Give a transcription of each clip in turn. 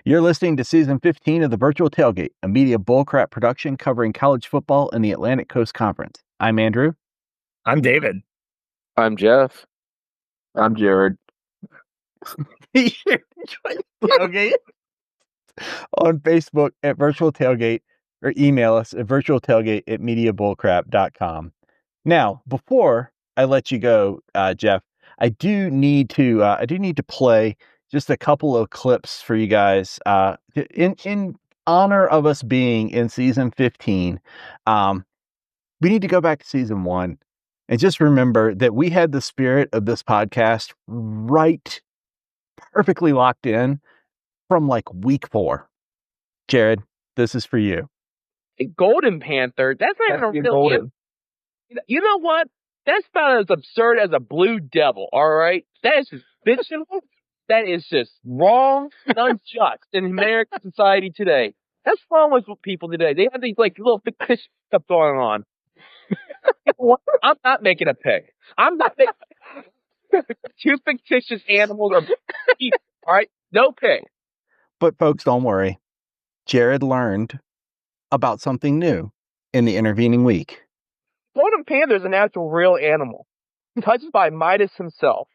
You're listening to Season 15 of the Virtual Tailgate, a media bullcrap production covering college football and the Atlantic Coast Conference. I'm Andrew. I'm David. I'm Jeff. I'm Jared. Tailgate on Facebook at Virtual Tailgate or email us at virtualtailgate@mediabullcrap.com. Now, before I let you go, Jeff, I do need to play just a couple of clips for you guys in honor of us being in season 15. We need to go back to season 1 and just remember that we had the spirit of this podcast perfectly locked in from like week 4. Jared, this is for you. A golden panther? That's not even a real golden. You know what? That's about as absurd as a blue devil, all right? That is just fictional. That is just wrong and unjust in American society today. That's wrong with people today. They have these like little fictitious stuff going on. I'm not making a pick. I'm not making two fictitious animals or people, all right? No pick. But folks, don't worry. Jared learned about something new in the intervening week. Golden panther is an actual real animal, touched by Midas himself.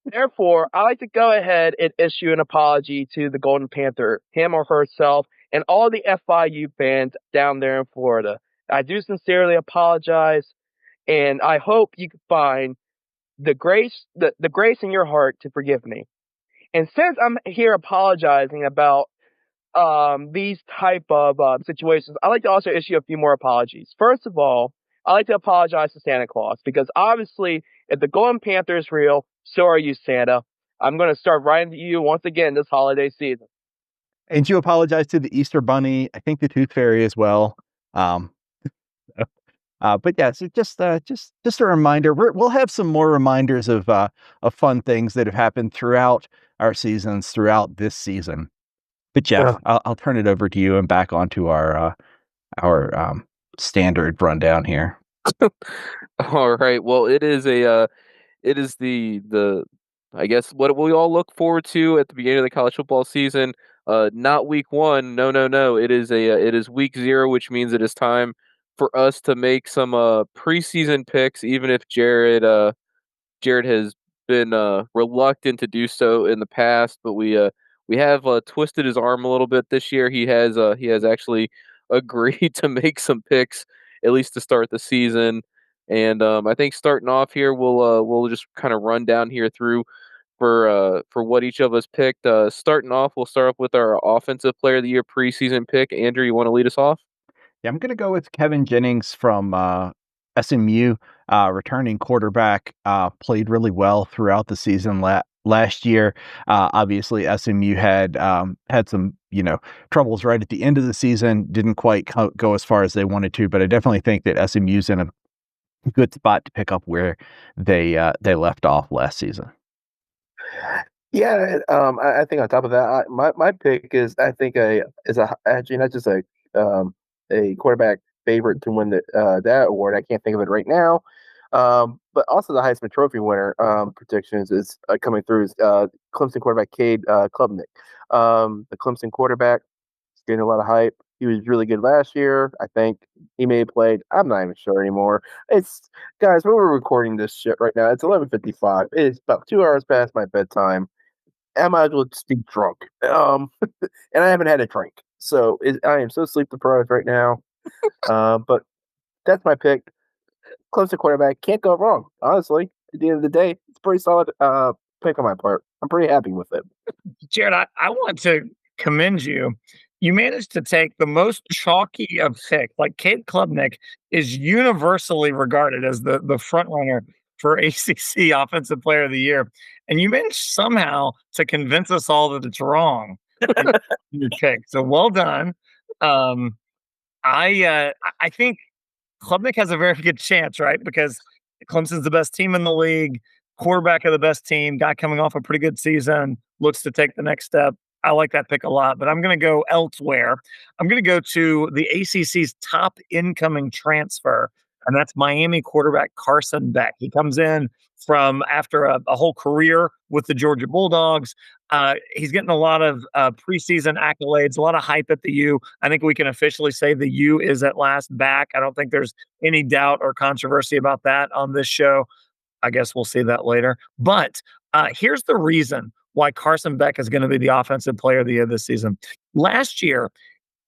Therefore, I like to go ahead and issue an apology to the golden panther, him or herself, and all the FIU fans down there in Florida. I do sincerely apologize, and I hope you can find the grace in your heart to forgive me. And since I'm here apologizing about these type of situations, I'd like to also issue a few more apologies. First of all, I'd like to apologize to Santa Claus, because obviously, if the golden panther is real, so are you, Santa. I'm going to start writing to you once again this holiday season. And you apologize to the Easter Bunny, I think the Tooth Fairy as well. But yeah, so just a reminder. We'll have some more reminders of fun things that have happened throughout our seasons, throughout this season. But Jeff, I'll turn it over to you and back onto our standard rundown here. All right. Well, it is the I guess what we all look forward to at the beginning of the college football season. Not week 1. No. It is week 0, which means it is time for us to make some preseason picks, even if Jared has been reluctant to do so in the past, but we have twisted his arm a little bit this year. He has actually agreed to make some picks, at least to start the season. And I think starting off here, we'll just kind of run down here through for what each of us picked. Starting off, we'll start off with our offensive player of the year preseason pick. Andrew, you want to lead us off? Yeah, I'm going to go with Kevin Jennings from SMU, returning quarterback. Played really well throughout the season last year. Obviously, SMU had some troubles right at the end of the season. Didn't quite go as far as they wanted to, but I definitely think that SMU's in a good spot to pick up where they left off last season. Yeah, I think on top of that, my pick is actually not just a quarterback favorite to win that award. I can't think of it right now, but also the Heisman Trophy winner predictions is coming through. Is Clemson quarterback Cade Klubnik, the Clemson quarterback, is getting a lot of hype. He was really good last year. I think he may have played. I'm not even sure anymore. It's guys, when we're recording this shit right now, it's 11:55. It's about 2 hours past my bedtime. I might as well just be drunk. And I haven't had a drink. So I am so sleep deprived right now. But that's my pick. Clemson quarterback. Can't go wrong. Honestly, at the end of the day, it's a pretty solid pick on my part. I'm pretty happy with it. Jared, I want to commend you. You managed to take the most chalky of picks. Like Cade Klubnik is universally regarded as the front runner for ACC Offensive Player of the Year. And you managed somehow to convince us all that it's wrong in your pick. So well done. I think Klubnik has a very good chance, right? Because Clemson's the best team in the league, quarterback of the best team, guy coming off a pretty good season, looks to take the next step. I like that pick a lot, but I'm going to go elsewhere. I'm going to go to the ACC's top incoming transfer and that's Miami quarterback Carson Beck. He comes in from after a whole career with the Georgia Bulldogs. He's getting a lot of preseason accolades, a lot of hype at the U. I think we can officially say the U is at last back. I don't think there's any doubt or controversy about that on this show. I guess we'll see that later. But here's the reason why Carson Beck is going to be the offensive player of the year this season. Last year,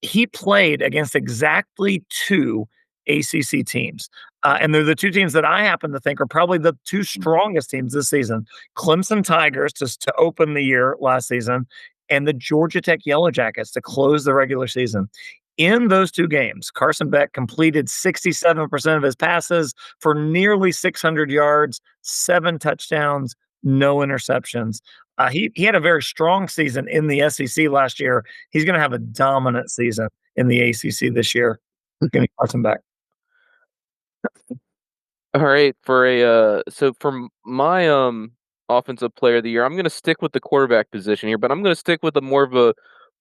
he played against exactly two ACC teams. And they're the two teams that I happen to think are probably the two strongest teams this season. Clemson Tigers to open the year last season, and the Georgia Tech Yellow Jackets to close the regular season. In those two games, Carson Beck completed 67% of his passes for nearly 600 yards, 7 touchdowns, no interceptions. He had a very strong season in the SEC last year. He's going to have a dominant season in the ACC this year. Give me Carson Beck. All right, so for my offensive player of the year, I'm going to stick with the quarterback position here, but I'm going to stick with more of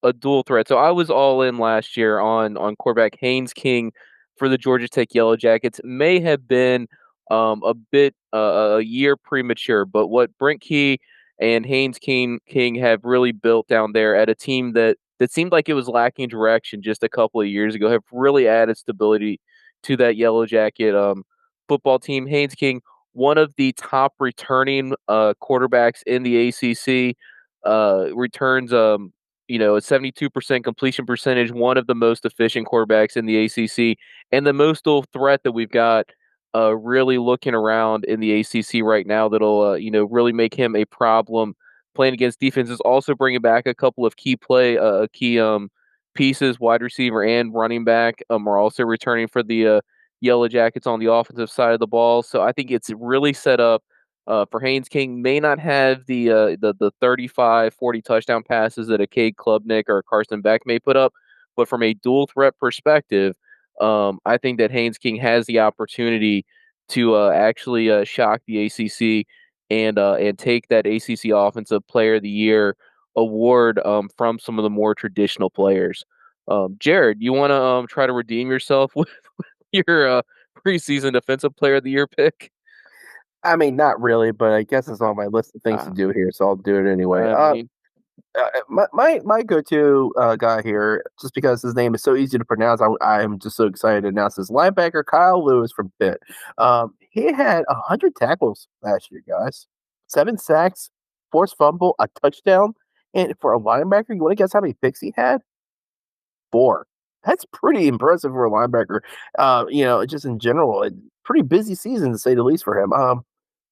a dual threat. So I was all in last year on quarterback Haynes King for the Georgia Tech Yellow Jackets. May have been a bit a year premature, but what Brent Key and Haynes King have really built down there at a team that seemed like it was lacking direction just a couple of years ago have really added stability to that Yellow Jacket football team. Haynes King, one of the top returning quarterbacks in the ACC, returns a 72% completion percentage, one of the most efficient quarterbacks in the ACC, and the most dual threat that we've got really looking around in the ACC right now that'll really make him a problem playing against defenses. Also bringing back a couple of key pieces, wide receiver and running back, are also returning for the Yellow Jackets on the offensive side of the ball. So I think it's really set up for Haynes King. May not have the 35, 40 touchdown passes that a Cade Klubnik or Carson Beck may put up, but from a dual threat perspective, I think that Haynes King has the opportunity to actually shock the ACC and take that ACC Offensive Player of the Year award from some of the more traditional players. Jared, you want to try to redeem yourself with your preseason Defensive Player of the Year pick? I mean, not really, but I guess it's on my list of things to do here, so I'll do it anyway. My go-to guy here, just because his name is so easy to pronounce, I'm just so excited to announce this linebacker Kyle Lewis from Pitt. He had 100 tackles last year, guys, 7 sacks, forced fumble, a touchdown, and for a linebacker, you want to guess how many picks he had? 4. That's pretty impressive for a linebacker. Just in general, a pretty busy season to say the least for him.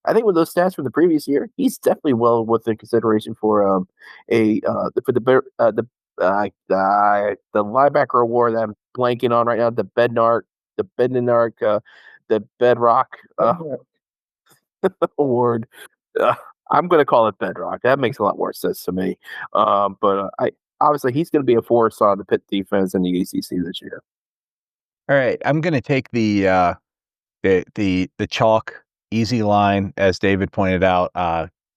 I think with those stats from the previous year, he's definitely well within consideration for the linebacker award that I'm blanking on right now, the Bedrock award. I'm going to call it Bedrock. That makes a lot more sense to me. But obviously he's going to be a force on the Pitt defense in the ACC this year. All right, I'm going to take the chalk easy line, as David pointed out,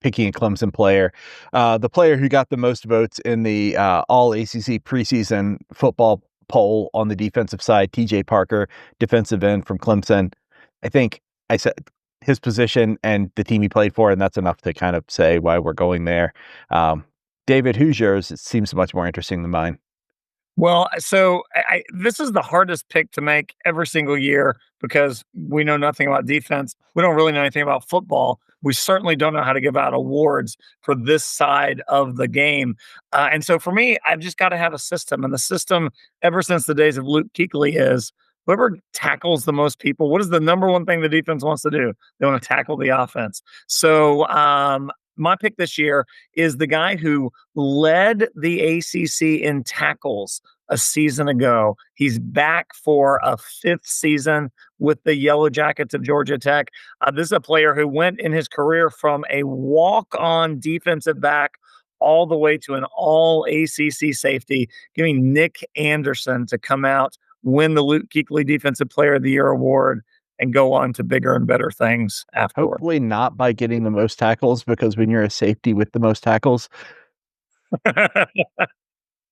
picking a Clemson player. The player who got the most votes in the all ACC preseason football poll on the defensive side, TJ Parker, defensive end from Clemson. I think I said his position and the team he played for, and that's enough to kind of say why we're going there. David, who's yours? It seems much more interesting than mine. Well, so this is the hardest pick to make every single year because we know nothing about defense. We don't really know anything about football. We certainly don't know how to give out awards for this side of the game. And so for me, I've just got to have a system. And the system, ever since the days of Luke Kuechly, is whoever tackles the most people. What is the number one thing the defense wants to do? They want to tackle the offense. So my pick this year is the guy who led the ACC in tackles a season ago. He's back for a 5th season with the Yellow Jackets of Georgia Tech. This is a player who went in his career from a walk-on defensive back all the way to an all ACC safety, giving Nick Anderson to come out, win the Luke Kuechly Defensive Player of the Year award, and go on to bigger and better things afterward. Hopefully not by getting the most tackles, because when you're a safety with the most tackles,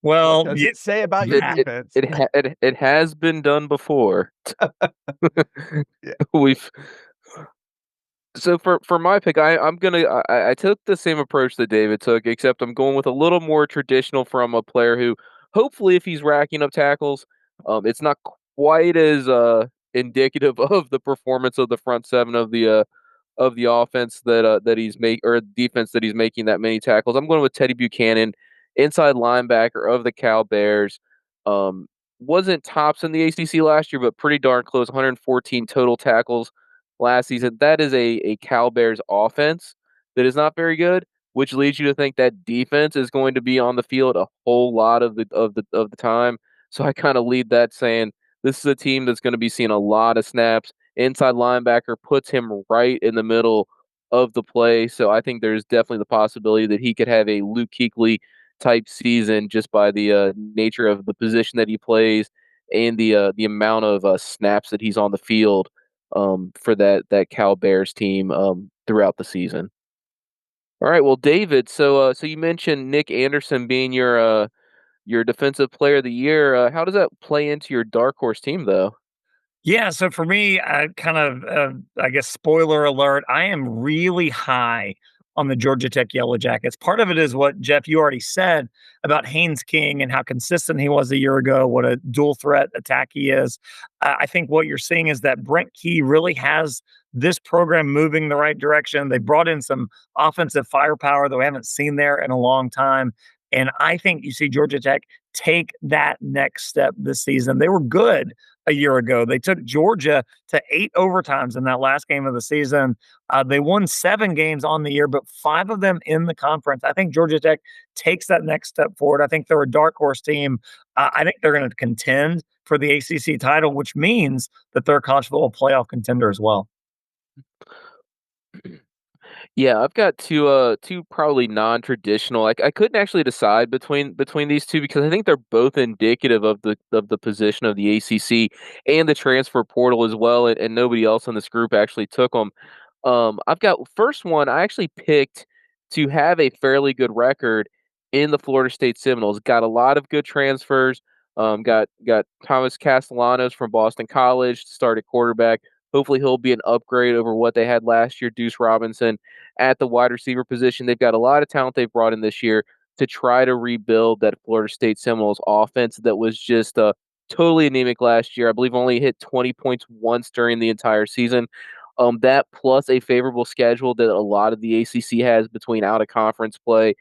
Well, What does it say about your that- defense? It has been done before. Yeah. We've So for my pick, I took the same approach that David took, except I'm going with a little more traditional from a player who, hopefully, if he's racking up tackles, it's not quite as indicative of the performance of the front seven of the offense that he's or defense that he's making that many tackles. I'm going with Teddy Buchanan, inside linebacker of the Cal Bears. Um, wasn't tops in the ACC last year, but pretty darn close. 114 total tackles last season. That is a Cal Bears offense that is not very good, which leads you to think that defense is going to be on the field a whole lot of the time. So I kind of lead that saying this is a team that's going to be seeing a lot of snaps. Inside linebacker puts him right in the middle of the play. So I think there's definitely the possibility that he could have a Luke Kuechly type season just by the nature of the position that he plays and the amount of snaps that he's on the field for that Cal Bears team throughout the season. All right, well, David, so you mentioned Nick Anderson being your defensive player of the year. How does that play into your dark horse team, though? Yeah, so for me, I kind of, I guess, spoiler alert, I am really high on the Georgia Tech Yellow Jackets. Part of it is what, Jeff, you already said about Haynes King and how consistent he was a year ago, what a dual threat attack he is. I think what you're seeing is that Brent Key really has this program moving the right direction. They brought in some offensive firepower that we haven't seen there in a long time. And I think you see Georgia Tech take that next step this season. They were good a year ago. They took Georgia to 8 overtimes in that last game of the season. They won 7 games on the year, but 5 of them in the conference. I think Georgia Tech takes that next step forward. I think they're a dark horse team. I think they're going to contend for the ACC title, which means that they're a college football playoff contender as well. Yeah, I've got two probably non-traditional. I couldn't actually decide between these two because I think they're both indicative of the position of the ACC and the transfer portal as well, and nobody else in this group actually took them. I've got first one. I actually picked to have a fairly good record in the Florida State Seminoles. Got a lot of good transfers. Got Thomas Castellanos from Boston College, started quarterback. Hopefully, he'll be an upgrade over what they had last year. Deuce Robinson at the wide receiver position. They've got a lot of talent they've brought in this year to try to rebuild that Florida State Seminoles offense that was just totally anemic last year. I believe only hit 20 points once during the entire season. That plus a favorable schedule that a lot of the ACC has between out of conference play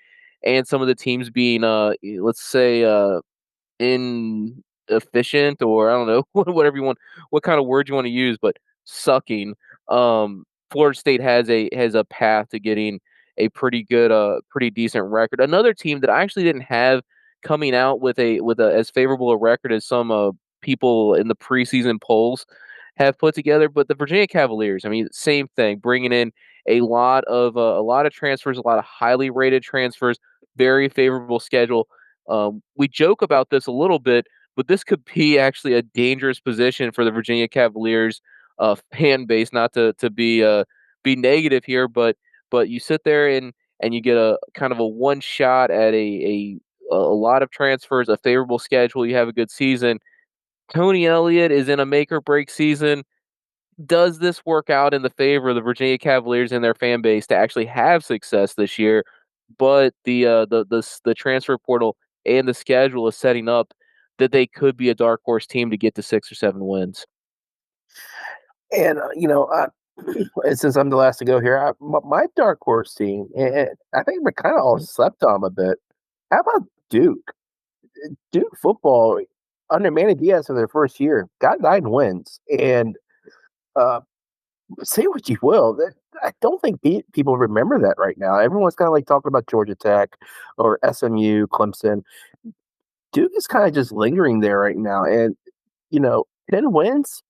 and some of the teams being, let's say, inefficient, or I don't know whatever you want, what kind of word you want to use, but sucking. Florida State has a path to getting a pretty good, pretty decent record. Another team that I actually didn't have coming out with a as favorable a record as some people in the preseason polls have put together, but the Virginia Cavaliers. I mean, same thing, bringing in a lot of transfers, a lot of highly rated transfers, very favorable schedule. We joke about this a little bit, but this could be actually a dangerous position for the Virginia Cavaliers fan base. Not to be negative here, but you sit there and you get a kind of a one shot at a lot of transfers, a favorable schedule. You have a good season. Tony Elliott is in a make or break season. Does this work out in the favor of the Virginia Cavaliers and their fan base to actually have success this year? But the transfer portal and the schedule is setting up that they could be a dark horse team to get to 6 or 7 wins. And and since I'm the last to go here, my dark horse team, and I think we're kind of all slept on a bit. How about Duke? Duke football under Manny Diaz in their first year got 9 wins, and uh, say what you will, I don't think people remember that right now. Everyone's kind of like talking about Georgia Tech or SMU, Clemson. Duke is kind of just lingering there right now, and 10 wins.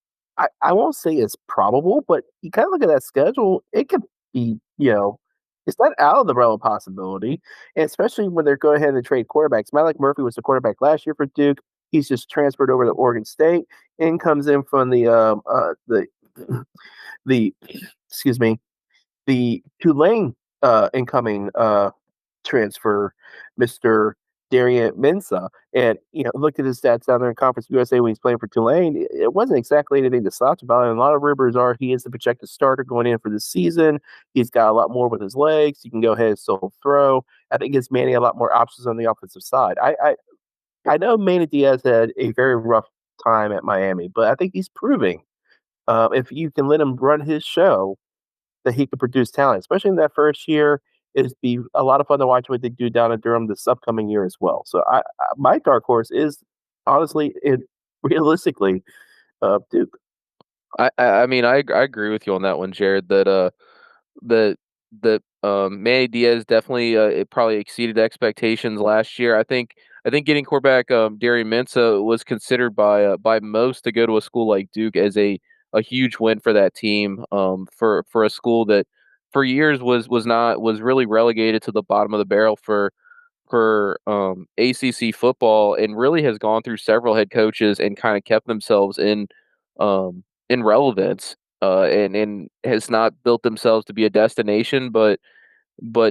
I won't say it's probable, but you kind of look at that schedule, it could be, it's not out of the realm of possibility, and especially when they're going ahead and trade quarterbacks. Malik Murphy was the quarterback last year for Duke. He's just transferred over to Oregon State and comes in from the excuse me, the Tulane incoming transfer, Mr. Darian Mensah, and looked at his stats down there in Conference USA when he's playing for Tulane. It wasn't exactly anything to slouch about. And a lot of rumors are he is the projected starter going in for the season. He's got a lot more with his legs. He can go ahead and still throw. I think it gives Manny a lot more options on the offensive side. I know Manny Diaz had a very rough time at Miami, but I think he's proving if you can let him run his show that he could produce talent, especially in that first year. It'd be a lot of fun to watch what they do down in Durham this upcoming year as well. So my dark horse is honestly, realistically, Duke. I mean, I agree with you on that one, Jared. That Manny Diaz definitely it probably exceeded expectations last year. I think getting quarterback Darian Mensah was considered by most to go to a school like Duke as a huge win for that team. For a school that for years was really relegated to the bottom of the barrel for ACC football, and really has gone through several head coaches and kind of kept themselves in relevance, and has not built themselves to be a destination, but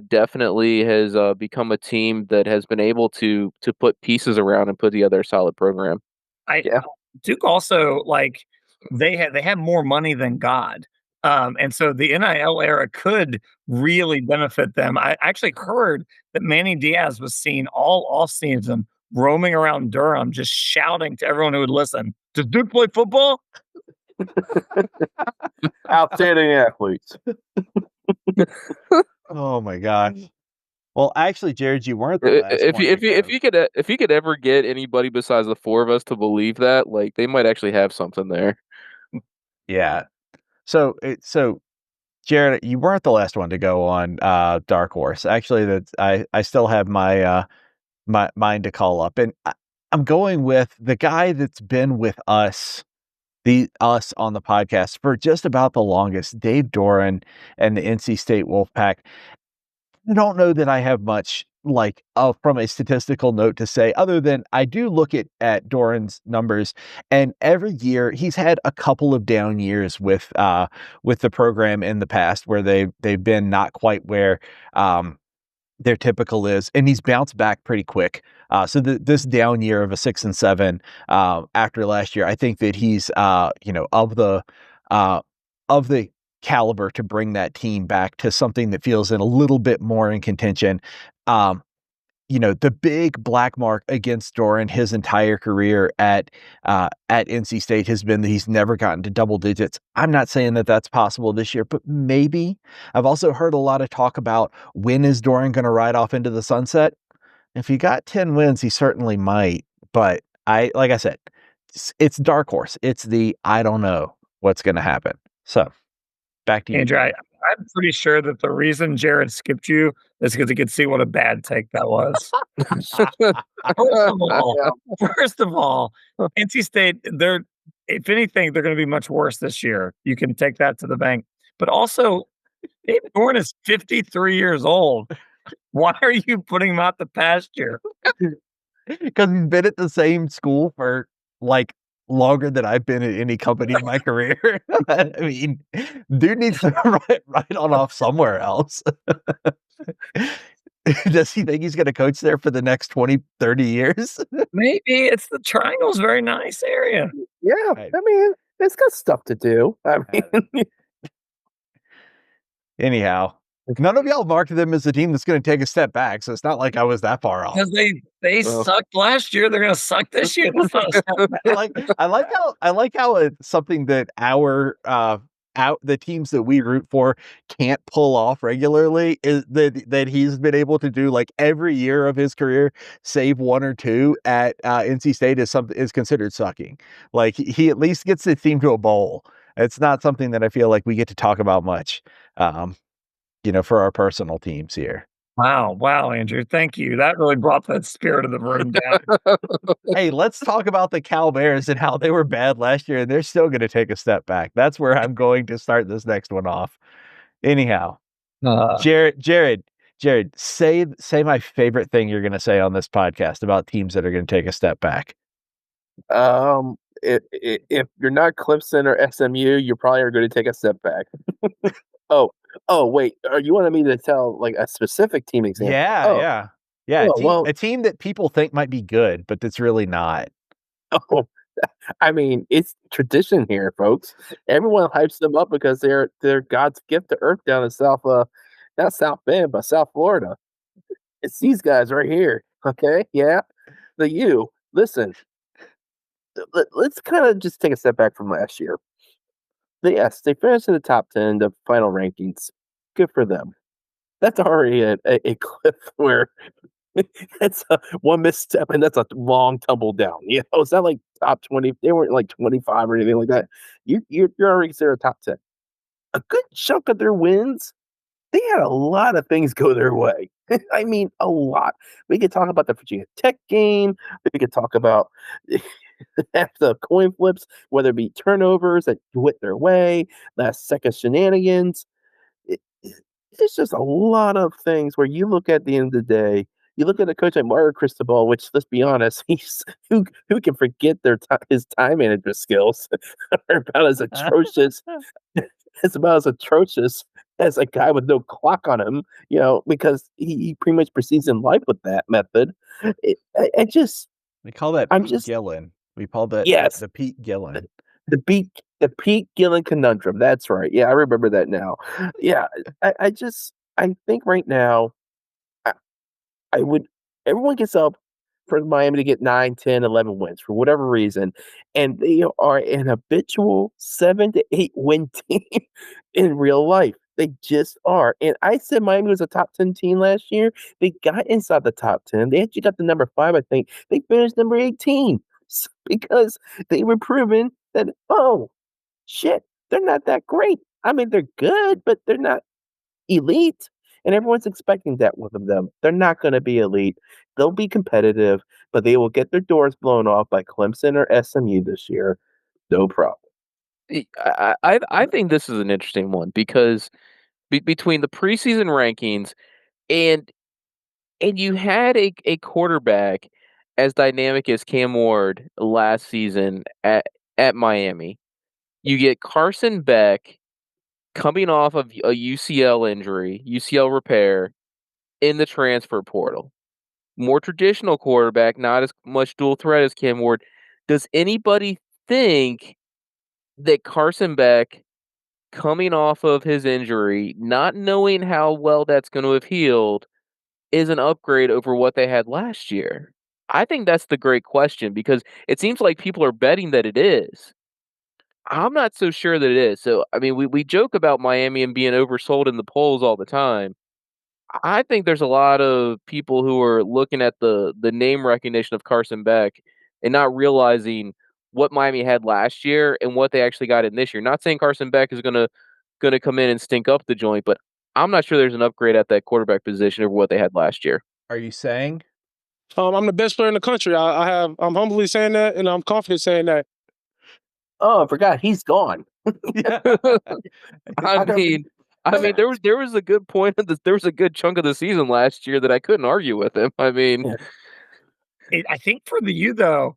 definitely has become a team that has been able to put pieces around and put together a solid program. Yeah. Duke also they have more money than God. And so the NIL era could really benefit them. I actually heard that Manny Diaz was seen all off season roaming around Durham, just shouting to everyone who would listen, "Does Duke play football?" Outstanding athletes. Oh my gosh. Well, actually, Jared, you weren't the last If one you to go. if you could ever get anybody besides the four of us to believe that, like, they might actually have something there. Yeah. So Jared, you weren't the last one to go on Dark Horse. Actually, that I still have my my mind to call up, and I'm going with the guy that's been with us on the podcast for just about the longest, Dave Doran and the NC State Wolfpack. I don't know that I have much from a statistical note to say, other than I do look at Doran's numbers, and every year he's had a couple of down years with the program in the past where they've been not quite where their typical is, and he's bounced back pretty quick. So this down year of a 6-7 after last year, I think that he's of the caliber to bring that team back to something that feels in a little bit more in contention. The big black mark against Doran his entire career at NC State has been that he's never gotten to double digits. I'm not saying that that's possible this year, but maybe. I've also heard a lot of talk about when is Doran going to ride off into the sunset. If he got 10 wins, he certainly might. But like I said, it's dark horse. It's I don't know what's going to happen. So back to you, Andrew, I'm pretty sure that the reason Jared skipped you is because he could see what a bad take that was. First of all, NC State, if anything, they're going to be much worse this year. You can take that to the bank. But also, Dave Doran is 53 years old. Why are you putting him out the pasture? Because he's been at the same school for longer than I've been at any company in my career. I mean, dude needs to ride on off somewhere else. Does he think he's going to coach there for the next 20, 30 years? Maybe. It's the Triangle's a very nice area. Yeah, Right. I mean, it's got stuff to do. I mean, Anyhow, none of y'all marked them as a team that's going to take a step back, so it's not like I was that far off. Because they sucked last year, they're going to suck this year. I like how it's something that the teams that we root for can't pull off regularly is that he's been able to do every year of his career, save one or two at NC State is considered sucking. He at least gets the team to a bowl. It's not something that I feel like we get to talk about much, for our personal teams here. Wow, Andrew. Thank you. That really brought that spirit of the room down. Hey, let's talk about the Cal Bears and how they were bad last year, and they're still going to take a step back. That's where I'm going to start this next one off. Anyhow, Jared, say my favorite thing you're going to say on this podcast about teams that are going to take a step back. If you're not Clemson or SMU, you probably are going to take a step back. Oh, wait. Are you wanting me to tell a specific team example? Yeah. Yeah, Oh, well, a team that people think might be good, but that's really not. oh, I mean, it's tradition here, folks. Everyone hypes them up because they're God's gift to Earth down in South, not South Bend, but South Florida. It's these guys right here. Okay, yeah, the U. Listen, let's kind of just take a step back from last year. Yes, they finished in the top 10, the final rankings. Good for them. That's already a cliff where it's a one misstep and that's a long tumble down. You know, it's not like top 20. They weren't like 25 or anything like that. You're already considered top 10. A good chunk of their wins, they had a lot of things go their way. I mean, a lot. We could talk about the Virginia Tech game. We could talk about the coin flips, whether it be turnovers that went their way, last second shenanigans. It's just a lot of things where you look at the end of the day, you look at a coach like Mario Cristobal, which let's be honest, he's who can forget his time management skills are about as atrocious. It's about as atrocious as a guy with no clock on him, you know, because he pretty much proceeds in life with that method. I just, We call that I'm Pete just, Gillen. We call that yes, the Pete the, Gillen. the Pete Gillen conundrum. That's right. Yeah, I remember that now. Yeah, I think right now I, I would everyone gets up for Miami to get 9, 10, 11 wins for whatever reason, and they are an habitual 7 to 8 win team in real life. They just are. And I said Miami was a top 10 team last year. They got inside the top 10. They actually got the number 5, I think. They finished number 18 because they were proven that, oh, shit, they're not that great. I mean, they're good, but they're not elite, and everyone's expecting that with them. They're not gonna be elite. They'll be competitive, but they will get their doors blown off by Clemson or SMU this year. No problem. I think this is an interesting one because between the preseason rankings and you had a quarterback as dynamic as Cam Ward last season at Miami. You get Carson Beck coming off of a UCL injury, UCL repair in the transfer portal. More traditional quarterback, not as much dual threat as Cam Ward. Does anybody think that Carson Beck coming off of his injury, not knowing how well that's going to have healed, is an upgrade over what they had last year? I think that's the great question because it seems like people are betting that it is. I'm not so sure that it is. So, I mean, we joke about Miami and being oversold in the polls all the time. I think there's a lot of people who are looking at the name recognition of Carson Beck and not realizing what Miami had last year and what they actually got in this year. Not saying Carson Beck is gonna come in and stink up the joint, but I'm not sure there's an upgrade at that quarterback position over what they had last year. Are you saying? I'm the best player in the country. I'm humbly saying that, and I'm confident saying that. Oh, I forgot he's gone. Yeah. I mean, there was a good point of this. There was a good chunk of the season last year that I couldn't argue with him. I mean, I think for the U though,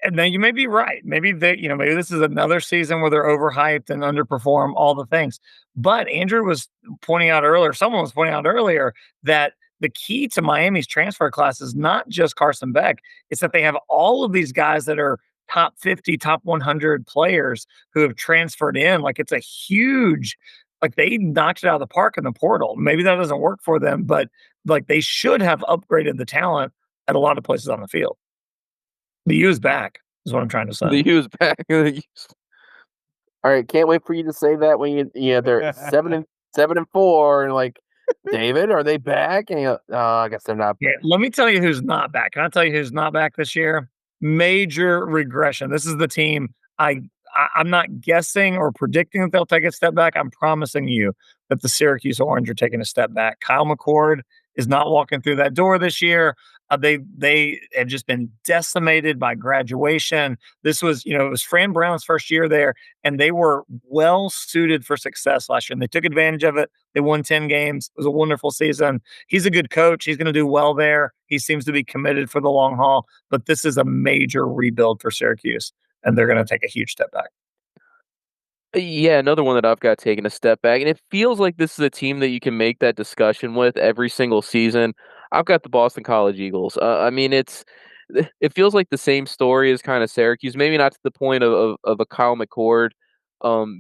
and now you may be right. Maybe maybe this is another season where they're overhyped and underperform all the things. But Andrew was pointing out earlier, someone was pointing out earlier that the key to Miami's transfer class is not just Carson Beck. It's that they have all of these guys that are top 50, top 100 players who have transferred in. Like it's a huge, like they knocked it out of the park in the portal. Maybe that doesn't work for them, but like they should have upgraded the talent at a lot of places on the field. The U is back, is what I'm trying to say. the Hughes back. All right, can't wait for you to say that when they're 7-4 and like David, are they back? And you go, oh, I guess they're not. Yeah, let me tell you who's not back. Can I tell you who's not back this year? Major regression. This is the team I'm not guessing or predicting that they'll take a step back. I'm promising you that the Syracuse Orange are taking a step back. Kyle McCord is not walking through that door this year. They have just been decimated by graduation. This was, it was Fran Brown's first year there, and they were well suited for success last year, and they took advantage of it. They won 10 games. It was a wonderful season. He's a good coach. He's going to do well there. He seems to be committed for the long haul, but this is a major rebuild for Syracuse, and they're going to take a huge step back. Yeah, another one that I've got taking a step back, and it feels like this is a team that you can make that discussion with every single season. I've got the Boston College Eagles. I mean, it feels like the same story as kind of Syracuse, maybe not to the point of a Kyle McCord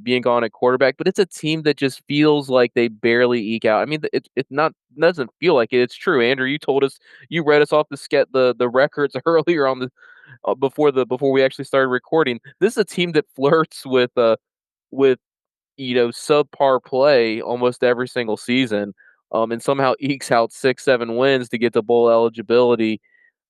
being gone at quarterback, but it's a team that just feels like they barely eke out. I mean, it not doesn't feel like it. It's true, Andrew. You told us, you read us off the records earlier on the before we actually started recording. This is a team that flirts with subpar play almost every single season, and somehow ekes out 6, 7 wins to get to bowl eligibility.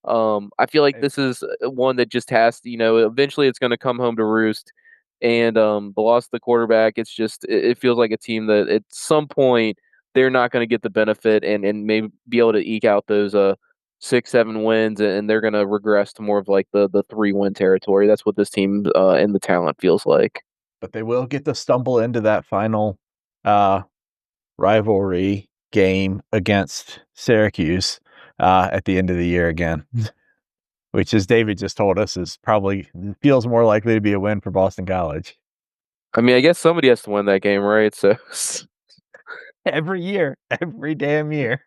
I feel like this is one that just has to, eventually it's going to come home to roost. And the loss of the quarterback, it feels like a team that at some point they're not going to get the benefit and maybe be able to eke out those 6, 7 wins, and they're going to regress to more of like the 3-win territory. That's what this team and the talent feels like. But they will get to stumble into that final uh, rivalry game against Syracuse at the end of the year again, which, as David just told us, is probably feels more likely to be a win for Boston College. I mean, I guess somebody has to win that game, right? So every year, every damn year.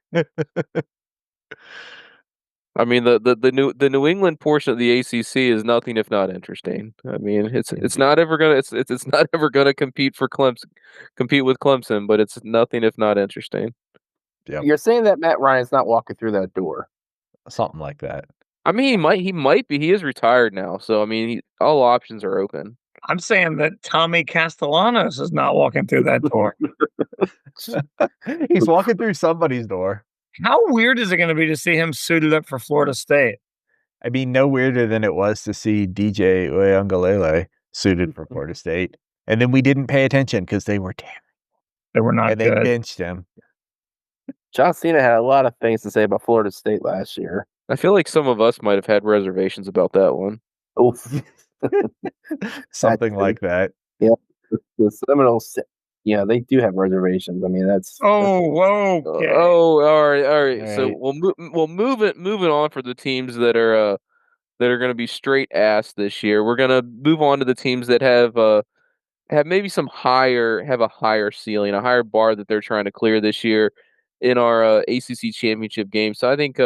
I mean, the New England portion of the ACC is nothing if not interesting. I mean, it's not ever gonna it's not ever gonna compete with Clemson, but it's nothing if not interesting. Yep. You're saying that Matt Ryan's not walking through that door. Something like that. I mean, he might be. He is retired now, so I mean, all options are open. I'm saying that Tommy Castellanos is not walking through that door. He's walking through somebody's door. How weird is it going to be to see him suited up for Florida State? I mean, no weirder than it was to see DJ Uiagalelei suited for Florida State. And then we didn't pay attention because they were terrible. They were not and they good. benched him. John Cena had a lot of things to say about Florida State last year. I feel like some of us might have had reservations about that one. Oof. Something like that. Yeah. The Seminoles, they do have reservations. I mean, that's. Whoa. Okay. All right. All right. So we'll moving on for the teams that are going to be straight ass this year. We're going to move on to the teams that have maybe have a higher ceiling, a higher bar that they're trying to clear this year in our ACC championship game. So I think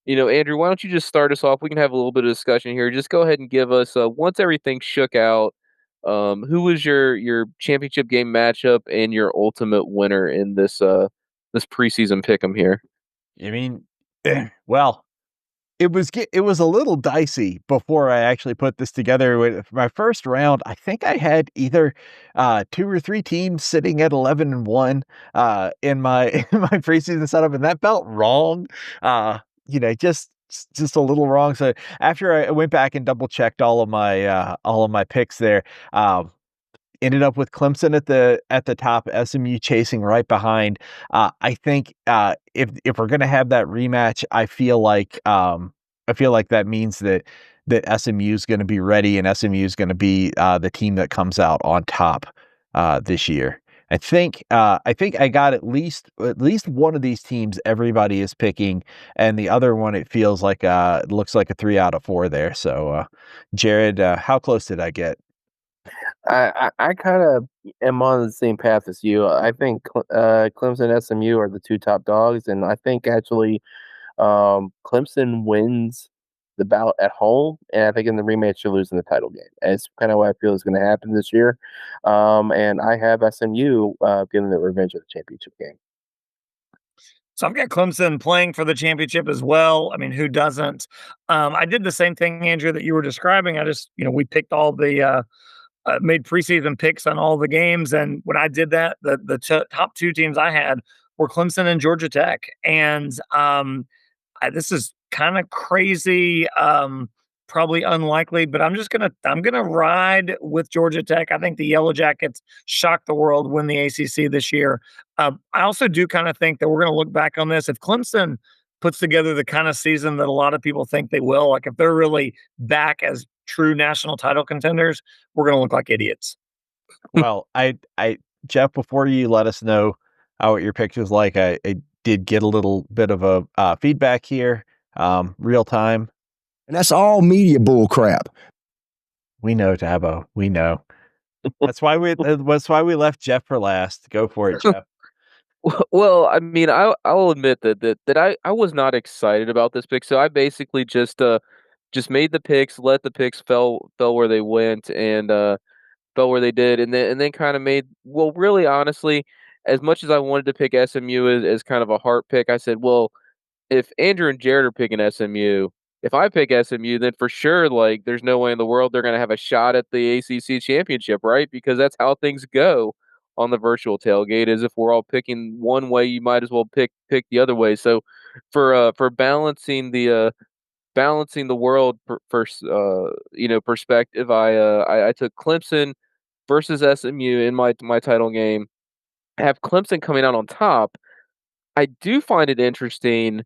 Andrew, why don't you just start us off? We can have a little bit of discussion here. Just go ahead and give us once everything shook out, who was your championship game matchup and your ultimate winner in this preseason pick'em here? I mean, well, it was a little dicey before I actually put this together. With my first round, I think I had either 2 or 3 teams sitting at 11-1 in my preseason setup, and that felt wrong. Just a little wrong. So after I went back and double checked all of my picks there, ended up with Clemson at the top, SMU chasing right behind. I think if we're gonna have that rematch, I feel like that means that SMU is going to be ready, and SMU is going to be the team that comes out on top this year. I think I got at least one of these teams everybody is picking, and the other one it feels like it looks like a 3 out of 4 there. So, Jared, how close did I get? I kind of am on the same path as you. I think Clemson and SMU are the 2 top dogs, and I think actually Clemson wins the bout at home, and I think in the rematch you're losing the title game. And it's kind of what I feel is going to happen this year. And I have SMU getting the revenge of the championship game. So I've got Clemson playing for the championship as well. I mean, who doesn't? I did the same thing, Andrew, that you were describing. I just, we picked all the made preseason picks on all the games, and when I did that, the top 2 teams I had were Clemson and Georgia Tech, and this is kind of crazy, probably unlikely, but I'm gonna ride with Georgia Tech. I think the Yellow Jackets shocked the world, win the ACC this year. I also do kind of think that we're gonna look back on this if Clemson puts together the kind of season that a lot of people think they will. Like if they're really back as true national title contenders, we're gonna look like idiots. Well, Jeff, before you let us know what your pick was like, I did get a little bit of a feedback here, real time. And that's all media bull crap. We know, Dabo. We know. That's why we left Jeff for last. Go for it, Jeff. Well, I mean, I'll admit that I was not excited about this pick, so I basically just made the picks, let the picks fell where they went, and fell where they did, and then kind of made well, really, honestly, as much as I wanted to pick SMU as kind of a heart pick, I said, well, if Andrew and Jared are picking SMU, if I pick SMU, then for sure, like, there's no way in the world they're gonna have a shot at the ACC championship, right? Because that's how things go on the virtual tailgate. Is if we're all picking one way, you might as well pick the other way. So, for balancing the world perspective, I took Clemson versus SMU in my title game. I have Clemson coming out on top. I do find it interesting.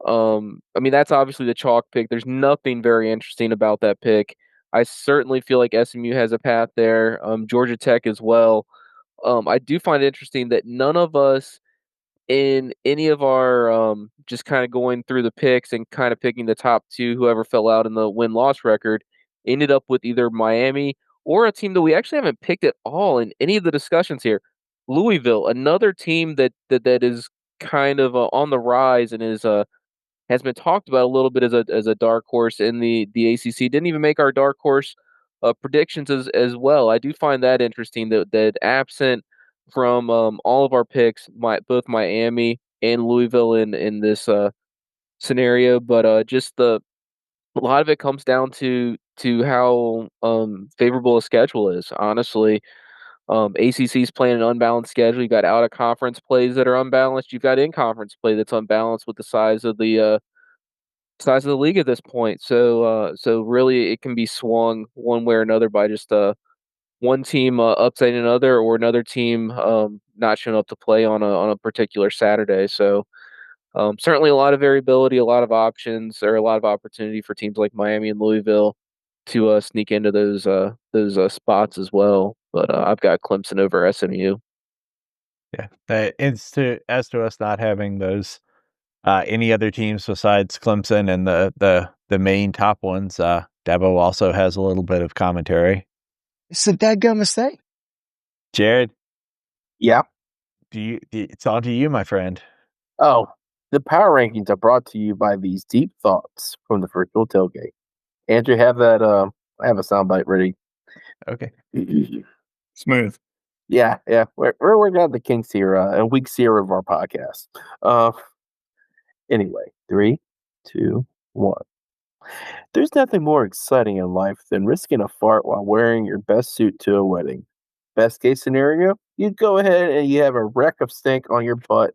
I mean, that's obviously the chalk pick. There's nothing very interesting about that pick. I certainly feel like SMU has a path there. Georgia Tech as well. I do find it interesting that none of us in any of our just kind of going through the picks and kind of picking the top two, whoever fell out in the win loss record, ended up with either Miami or a team that we actually haven't picked at all in any of the discussions here. Louisville, another team that is kind of on the rise and is has been talked about a little bit as a dark horse in the ACC. Didn't even make our dark horse predictions as well. I do find that interesting that absent from all of our picks, both Miami and Louisville in this scenario, but just a lot of it comes down to how favorable a schedule is. Honestly, ACC's playing an unbalanced schedule. You've got out of conference plays that are unbalanced. You've got in conference play that's unbalanced with the size of the league at this point. So really, it can be swung one way or another by just one team upsetting another, or another team not showing up to play on a particular Saturday. So certainly a lot of variability, a lot of options, or a lot of opportunity for teams like Miami and Louisville to sneak into those spots as well. But I've got Clemson over SMU. Yeah, that it's to as to us not having those any other teams besides Clemson and the main top ones. Dabo also has a little bit of commentary. It's a dadgum mistake. Jared, Yeah. it's on to you, my friend. Oh, the power rankings are brought to you by these deep thoughts from the virtual tailgate. Andrew, have that. I have a soundbite ready. Okay. Smooth. Yeah. We're working out the kinks here in week 0 of our podcast. Anyway, 3, 2, 1. There's nothing more exciting in life than risking a fart while wearing your best suit to a wedding. Best case scenario, you go ahead and you have a wreck of stink on your butt.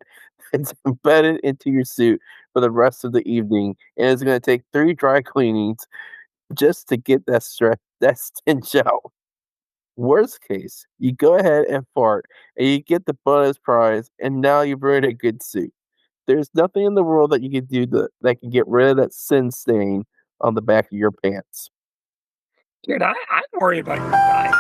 It's embedded into your suit for the rest of the evening, and it's going to take 3 dry cleanings just to get that stench out. Worst case, you go ahead and fart, and you get the bonus prize, and now you've earned a good suit. There's nothing in the world that you can do that can get rid of that sin stain on the back of your pants. Dude, I'm worried about your diet.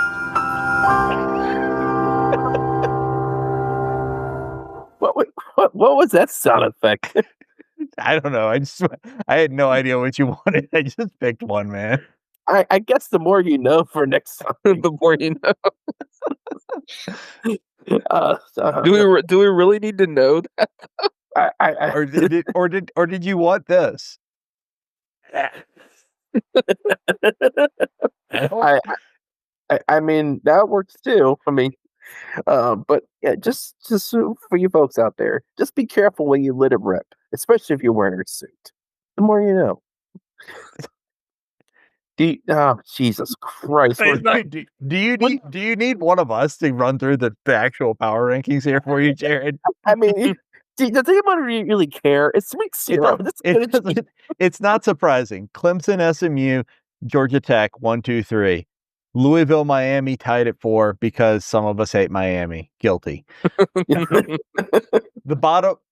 What was that sound effect? I don't know. I had no idea what you wanted. I just picked one, man. I guess the more you know for next time. The more you know. Do we really need to know that? Or did you want this? I mean, that works too. I mean, but yeah, just for you folks out there, just be careful when you let it rip, especially if you're wearing a suit. The more you know. Jesus Christ! Do you need one of us to run through the actual power rankings here for you, Jared? I mean, does anybody really care? It's week 0. It's not surprising. Clemson, SMU, Georgia Tech, 1, 2, 3. Louisville, Miami tied at 4 because some of us hate Miami. Guilty. The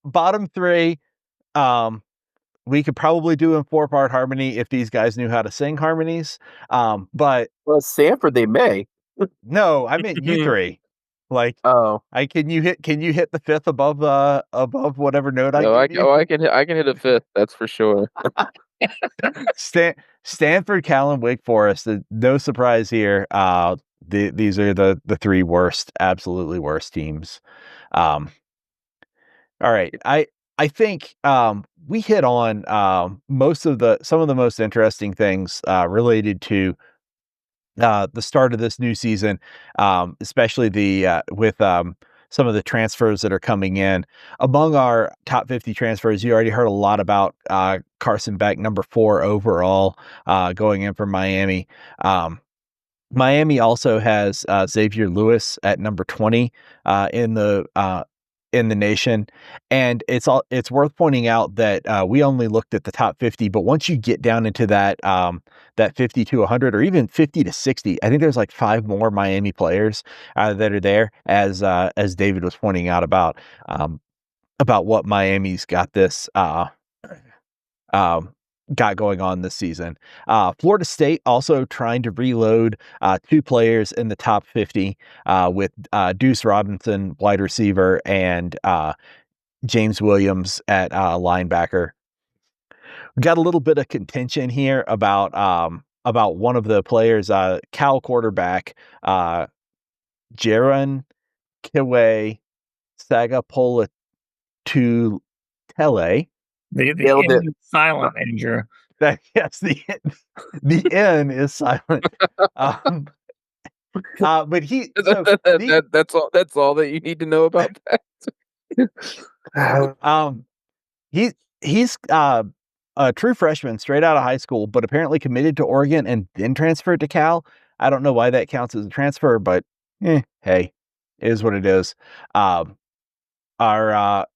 bottom 3, we could probably do in 4-part harmony if these guys knew how to sing harmonies. But Sanford, they may. No, I meant you 3. Like, can you hit the 5th above whatever note I give you? I can hit a 5th. That's for sure. Stanford, Cal, Wake Forest. No surprise here. These are the 3 worst, absolutely worst teams. All right. I think we hit on some of the most interesting things related to the start of this new season, especially the with some of the transfers that are coming in. Among our top 50 transfers, you already heard a lot about Carson Beck, number 4 overall, going in from Miami. Miami also has Xavier Lewis at number 20 in the nation, and it's worth pointing out that we only looked at the top 50, but once you get down into that 50 to 100 or even 50 to 60, I think there's like 5 more Miami players that are there, as David was pointing out about what Miami's um, got going on this season. Florida State also trying to reload 2 players in the top 50 with Deuce Robinson, wide receiver, and James Williams at linebacker. We got a little bit of contention here about one of the players, Cal quarterback Jaron Kiwe Sagapolutele. The Nailed it. N is silent, Andrew. Yes, the N is silent. But That's all that you need to know about that. He's a true freshman straight out of high school, but apparently committed to Oregon and then transferred to Cal. I don't know why that counts as a transfer, but hey, it is what it is. Our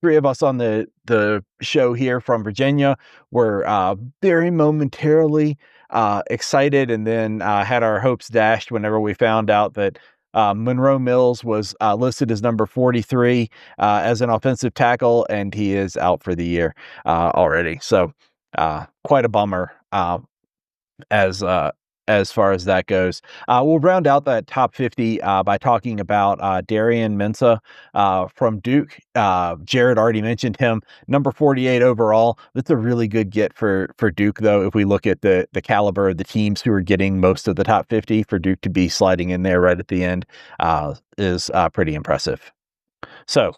3 of us on the show here from Virginia were very momentarily excited, and then had our hopes dashed whenever we found out that Monroe Mills was listed as number 43 as an offensive tackle, and he is out for the year already. So quite a bummer as as far as that goes. We'll round out that top 50 by talking about Darian Mensah from Duke. Jared already mentioned him, number 48 overall. That's a really good get for Duke, though. If we look at the caliber of the teams who are getting most of the top 50, for Duke to be sliding in there right at the end is pretty impressive. So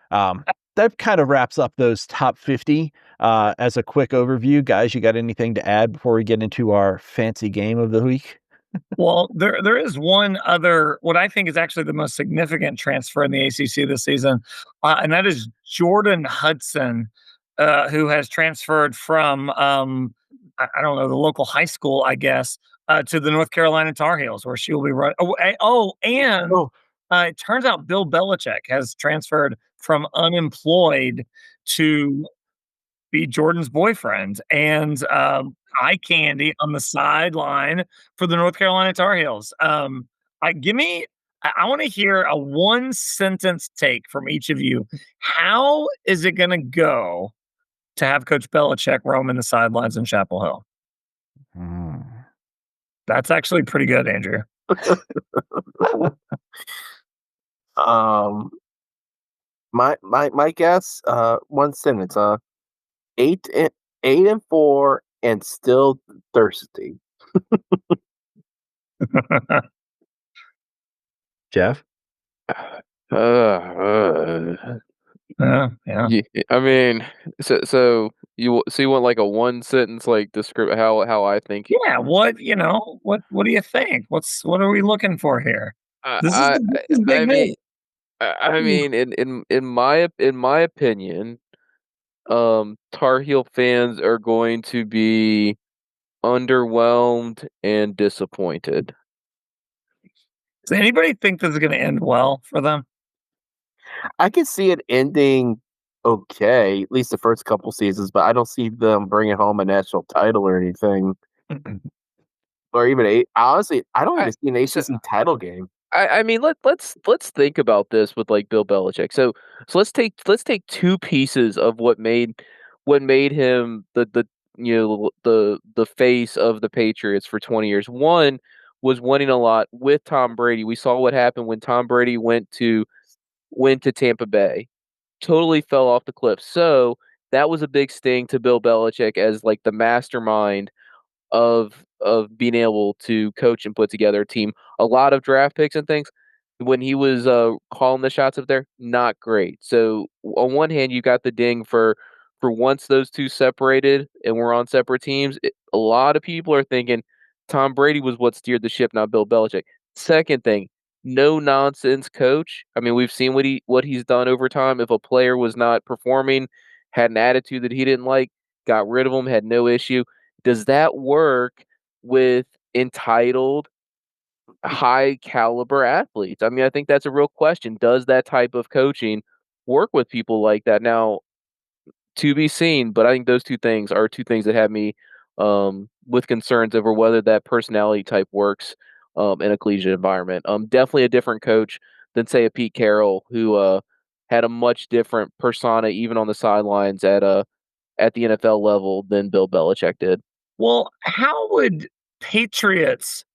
that kind of wraps up those top 50. As a quick overview, guys, you got anything to add before we get into our fancy game of the week? Well, there is one other, what I think is actually the most significant transfer in the ACC this season, and that is Jordan Hudson, who has transferred from I don't know, the local high school, I guess, to the North Carolina Tar Heels, where she will be running. And it turns out Bill Belichick has transferred from unemployed to be Jordan's boyfriend and eye candy on the sideline for the North Carolina Tar Heels. I want to hear a 1-sentence take from each of you. How is it going to go to have Coach Belichick roam in the sidelines in Chapel Hill? That's actually pretty good, Andrew. My guess, 1 sentence, 8-4 and still thirsty. Jeff? Yeah. I mean, so you want like a 1-sentence like describe how I think. Yeah. What do you think? What are we looking for here? This is big news. I mean, in my opinion, Tar Heel fans are going to be underwhelmed and disappointed. Does anybody think this is going to end well for them? I can see it ending okay, at least the first couple seasons, but I don't see them bringing home a national title or anything. Or even honestly, I don't even see an ACC title game. I mean, let's think about this with like Bill Belichick. So let's take 2 pieces of what made him the face of the Patriots for 20 years. One was winning a lot with Tom Brady. We saw what happened when Tom Brady went to Tampa Bay. Totally fell off the cliff. So that was a big sting to Bill Belichick as like the mastermind of being able to coach and put together a team. A lot of draft picks and things. when he was calling the shots up there, not great. So on one hand, you got the ding for once those two separated and we're on separate teams. A lot of people are thinking Tom Brady was what steered the ship, not Bill Belichick. Second thing, no nonsense coach. I mean, we've seen what he's done over time. If a player was not performing, had an attitude that he didn't like, got rid of him, had no issue. Does that work with entitled high caliber athletes? I mean, I think that's a real question. Does that type of coaching work with people like that? Now, to be seen, but I think those two things are two things that have me with concerns over whether that personality type works in a collegiate environment. Definitely a different coach than say a Pete Carroll who had a much different persona even on the sidelines at the NFL level than Bill Belichick did. Well, how would Patriots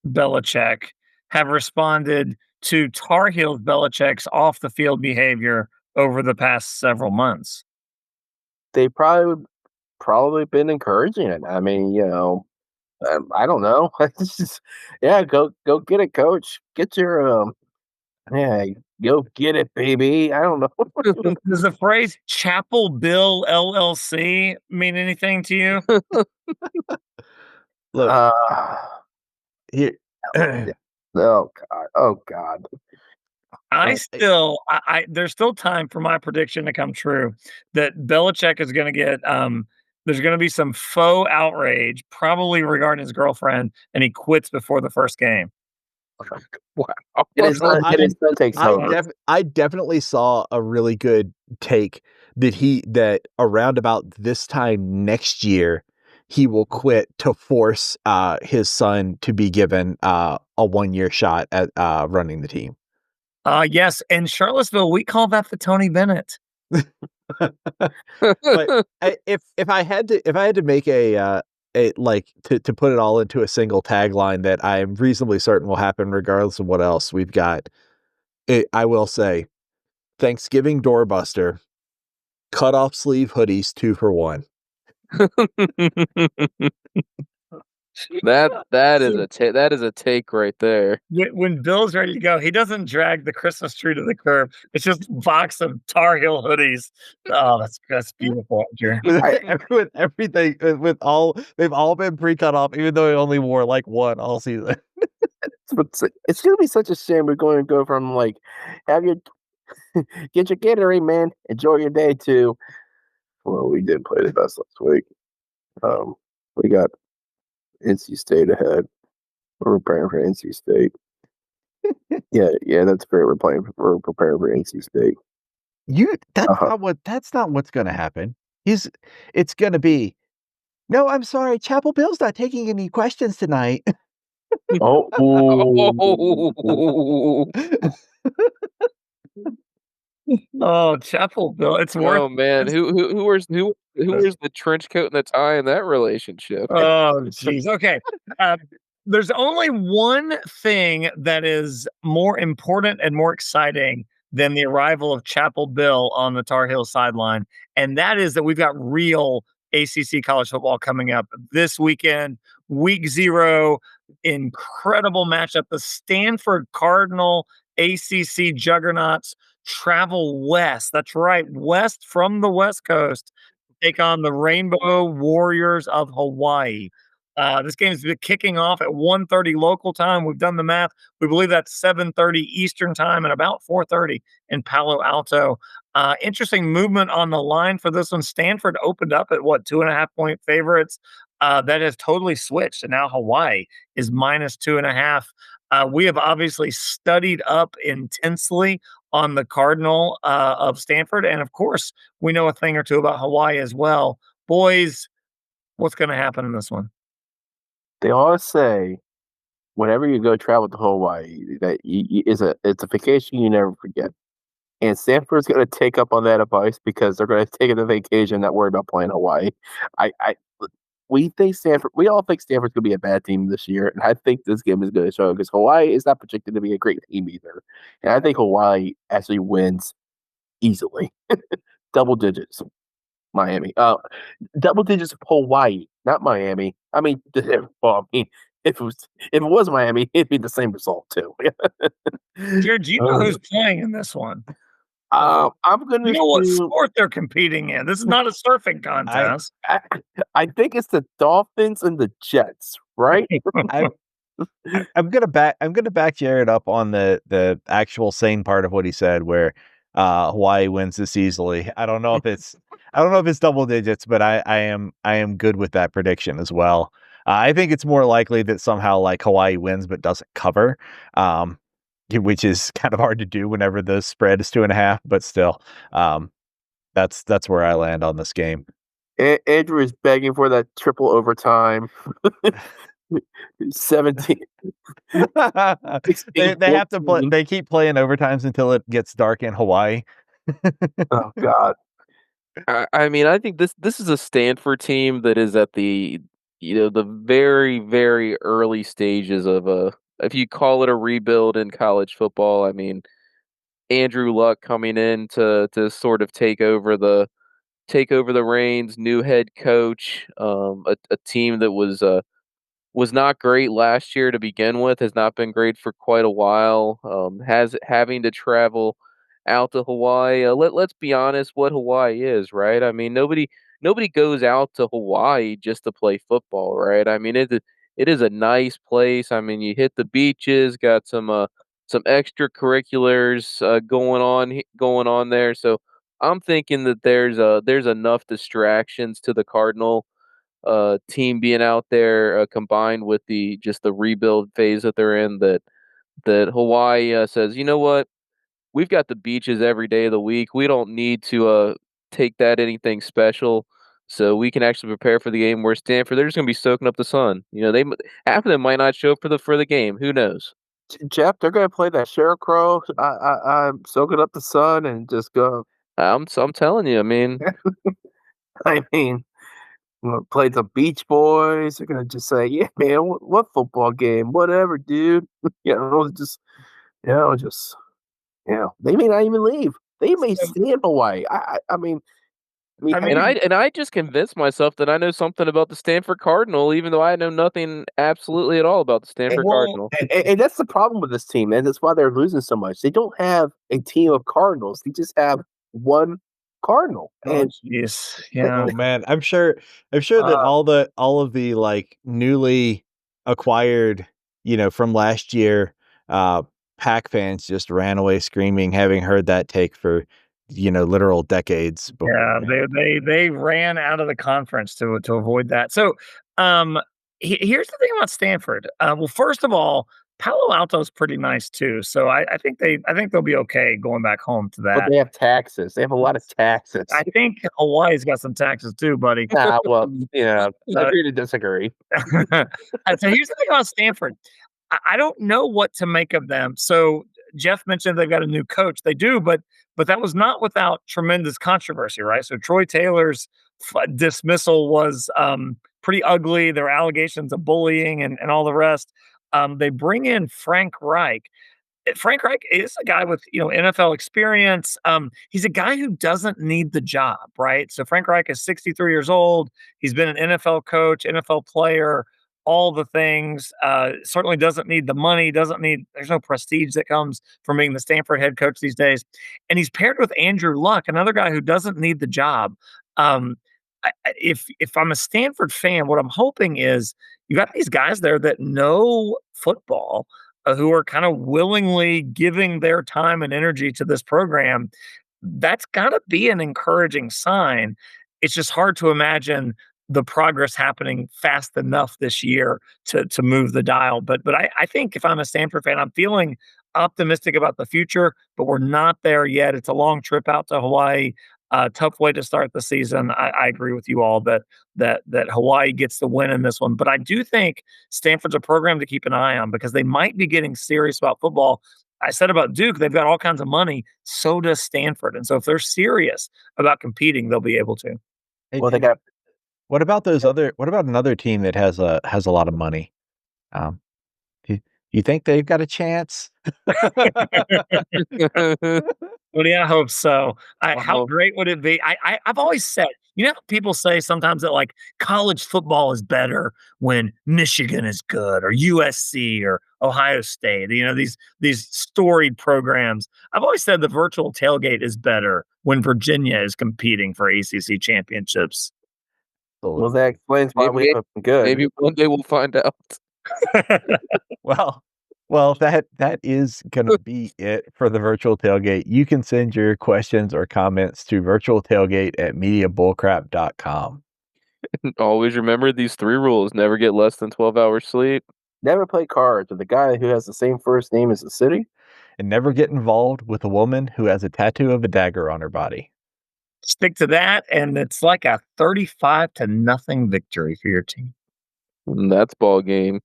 Belichick have responded to Tar Heels Belichick's off the field behavior over the past several months? They probably been encouraging it. I mean, I don't know. It's just, yeah, go get it, coach. Get your yeah, go get it, baby. I don't know. Does the phrase Chapel Bill LLC mean anything to you? Look, uh, here. yeah. Oh god. Oh god. There's still time for my prediction to come true that Belichick is going to get, there's going to be some faux outrage, probably regarding his girlfriend, and he quits before the first game. Wow. And his Well, son takes over. I definitely saw a really good take that around about this time next year he will quit to force his son to be given a 1-year shot at running the team. Yes, in Charlottesville, we call that the Tony Bennett. But if I had to make a like to put it all into a single tagline that I am reasonably certain will happen regardless of what else we've got, I will say Thanksgiving doorbuster, cut off sleeve hoodies 2 for 1. That is a take right there. When Bill's ready to go, he doesn't drag the Christmas tree to the curb. It's just a box of Tar Heel hoodies. Oh, that's beautiful, Andrew. With everything, they've all been pre-cut off, even though he only wore like one all season. It's gonna be such a shame. We're going to go from like have your get your Gatorade, man. Enjoy your day to well, we did play the best last week. We got NC State ahead. We're preparing for NC State. Yeah, that's great. We're preparing for NC State. That's not what's gonna happen. It's gonna be, no, I'm sorry, Chapel Bill's not taking any questions tonight. Oh, Oh, Chapel Bill. It's worth Oh man, who wears the trench coat and the tie in that relationship? Oh, jeez. Okay. There's only one thing that is more important and more exciting than the arrival of Chapel Bill on the Tar Heel sideline, and that is that we've got real ACC college football coming up this weekend, week 0, incredible matchup. The Stanford Cardinal ACC juggernauts travel west. That's right, west from the West Coast take on the Rainbow Warriors of Hawaii. This game is kicking off at 1:30 local time. We've done the math. We believe that's 7:30 Eastern time and about 4:30 in Palo Alto. Interesting movement on the line for this one. Stanford opened up at 2.5-point favorites. That has totally switched, and now Hawaii is minus 2.5. We have obviously studied up intensely on the Cardinal of Stanford, and of course, we know a thing or two about Hawaii as well. Boys, what's going to happen in this one? they always say whenever you go travel to Hawaii, that it's a vacation you never forget. And Stanford's going to take up on that advice because they're going to take it a vacation, not worry about playing Hawaii. We think Stanford. We all think Stanford's going to be a bad team this year, and I think this game is going to show because Hawaii is not projected to be a great team either. And I think Hawaii actually wins easily, double digits. Miami. Double digits Hawaii, not Miami. I mean, well, I mean, if it was Miami, it'd be the same result too. Jared, do you know who's playing in this one? I'm gonna You know what assume sport they're competing in. This is not a surfing I contest. I think it's the Dolphins and the Jets, right? I'm gonna back Jared up on the actual sane part of what he said, where Hawaii wins this easily. I don't know if it's double digits, but I am good with that prediction as well. I think it's more likely that somehow like Hawaii wins but doesn't cover, which is kind of hard to do whenever the spread is 2.5. But still, that's where I land on this game. Andrew is begging for that triple overtime. 17. They have to play. They keep playing overtimes until it gets dark in Hawaii. Oh God. I mean, I think this is a Stanford team that is at the the very very early stages of a, if you call it a rebuild in college football. I mean, Andrew Luck coming in to sort of take over the reins, new head coach, a team that was not great last year to begin with, has not been great for quite a while. Has having to travel out to Hawaii. Let's be honest, what Hawaii is, right? I mean, nobody goes out to Hawaii just to play football, right? I mean, it is a nice place. I mean, you hit the beaches, got some extracurriculars going on there. So I'm thinking that there's enough distractions to the Cardinal team being out there, combined with the rebuild phase that they're in, that Hawaii says, you know what, we've got the beaches every day of the week. We don't need to take that anything special, so we can actually prepare for the game. Where Stanford, they're just gonna be soaking up the sun. Half of them might not show up for the game. Who knows? Jeff, they're gonna play that Scarecrow. I'm soaking up the sun and just go. I'm telling you. I mean, I mean, play the Beach Boys. They're gonna just say, "Yeah, man, what football game? Whatever, dude." Just just they may not even leave. They may stay in Hawaii. and I just convinced myself that I know something about the Stanford Cardinal, even though I know nothing absolutely at all about the Stanford Cardinal. And that's the problem with this team, and that's why they're losing so much. They don't have a team of Cardinals. They just have one Cardinal. And Jeez, yeah. Oh man, I'm sure that all of the like newly acquired, from last year, Pack fans just ran away screaming, having heard that take for, literal decades before. Yeah, they ran out of the conference to avoid that. So, here's the thing about Stanford. Well, first of all, Palo Alto's pretty nice too. So I think they'll be okay going back home to but that. they have taxes. They have a lot of taxes. I think Hawaii's got some taxes too, buddy. Well, agree to disagree. So here's the thing about Stanford. I don't know what to make of them. So Jeff mentioned they've got a new coach. They do, but that was not without tremendous controversy, right? So Troy Taylor's dismissal was pretty ugly. There were allegations of bullying and all the rest. They bring in Frank Reich. Frank Reich is a guy with NFL experience. He's a guy who doesn't need the job, right? So Frank Reich is 63 years old. He's been an NFL coach, NFL player, all the things. Certainly doesn't need the money. There's no prestige that comes from being the Stanford head coach these days. And he's paired with Andrew Luck, another guy who doesn't need the job. If I'm a Stanford fan, what I'm hoping is you got these guys there that know football, who are kind of willingly giving their time and energy to this program. That's got to be an encouraging sign. It's just hard to imagine the progress happening fast enough this year to move the dial. But I think if I'm a Stanford fan, I'm feeling optimistic about the future, but we're not there yet. It's a long trip out to Hawaii. Tough way to start the season. I agree with you all that Hawaii gets the win in this one, but I do think Stanford's a program to keep an eye on because they might be getting serious about football. I said about Duke, they've got all kinds of money. So does Stanford, and so if they're serious about competing, they'll be able to. Well, they got. What about what about another team that has a lot of money? Do you think they've got a chance? Well, yeah, I hope so. How Uh-huh. great would it be? I've always said, how, people say sometimes that like college football is better when Michigan is good or USC or Ohio State. These storied programs. I've always said the virtual tailgate is better when Virginia is competing for ACC championships. Well, that explains why we Maybe haven't been good. maybe one day we'll find out. Well, that is gonna be it for the virtual tailgate. You can send your questions or comments to virtualtailgate@mediabullcrap.com. Always remember these 3 rules: never get less than 12 hours sleep. Never play cards with a guy who has the same first name as the city. And never get involved with a woman who has a tattoo of a dagger on her body. Stick to that, and it's like a 35-0 victory for your team. That's ball game.